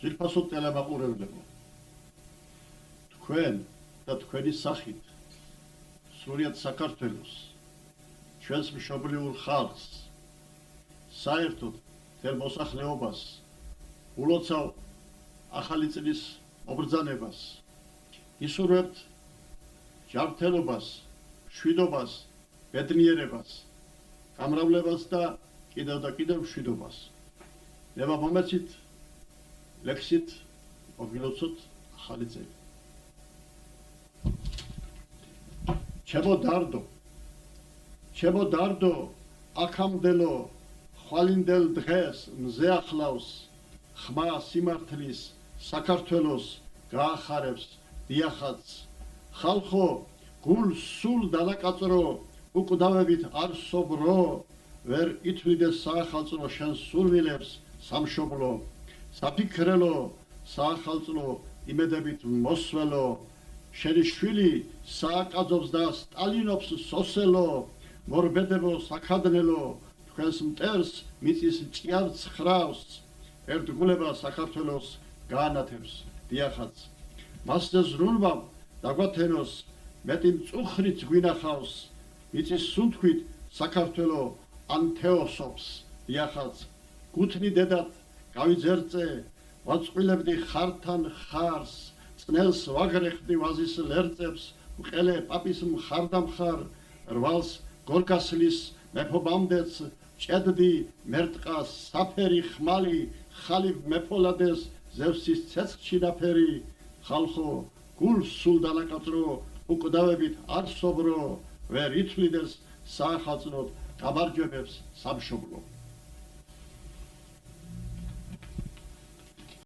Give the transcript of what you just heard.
ძვირფასო ტელემაყურებლებო, თქვენ და თქვენი სახით სრულიად საქართველოს, ჩვენს მშობლიურ ხალხს, საერთოდ მთელ მოსახლეობას ულოცავ ახალი წლის მობრძანებას, ისურვებთ ჯანმრთელობას, მშვიდობას, ბედნიერებას, გამრავლებას და კიდევ მშვიდობას. ნება მომეცით ლექსით მოგილოცოთ ახალი წელი. ჩემო დარდო, აქამდელო ხვალინდელ დღეს მზე ახლავს, ხმა სიმართლის საქართველოს გაახარებს დიახაც. ხალხო, გულს სულ დანაკაწრო, უკვდავებით არ სობრო, ვერ ითვლიდეს საახალწლო შენ სურვილებს სამშობლო. საფიქრელო, საახალწლო იმედებით მოსველო, შენი შვილი სააკაძობს და სტალინობს სოსელო, მორბედებო საქადნელო, თქვენს მტერს მიწის ჭიავს ხრავს, ერთგულება საქართველოს გაანათებს დიახაც. მასზე ზრუნვამ დაგვათენოს მეტი მწუხრით გვინახავს, მიწის სუნთქვით საქართველო ანთეოსობს დიახაც. გუთნი დედათ გავიძერწე, ვაწყვილებდი ხართან ხარს, წნელს ვაგრეხდი ვაზის ლერწებს, მყელე პაპის მხარდამხარ, რვალს გორგასლის მეფობამდეც ჭედდი მერტყას საფერი ხმალი, ხალიფ მეფოლადეს ზევსის ცეცხლში დაფერი. ხალხო, გულს სულ დანაკაწრო, უკვდავებით არ სობრო, ვერ ითვლიდეს საახალწლოდ გამარჯვებებს სამშობლო.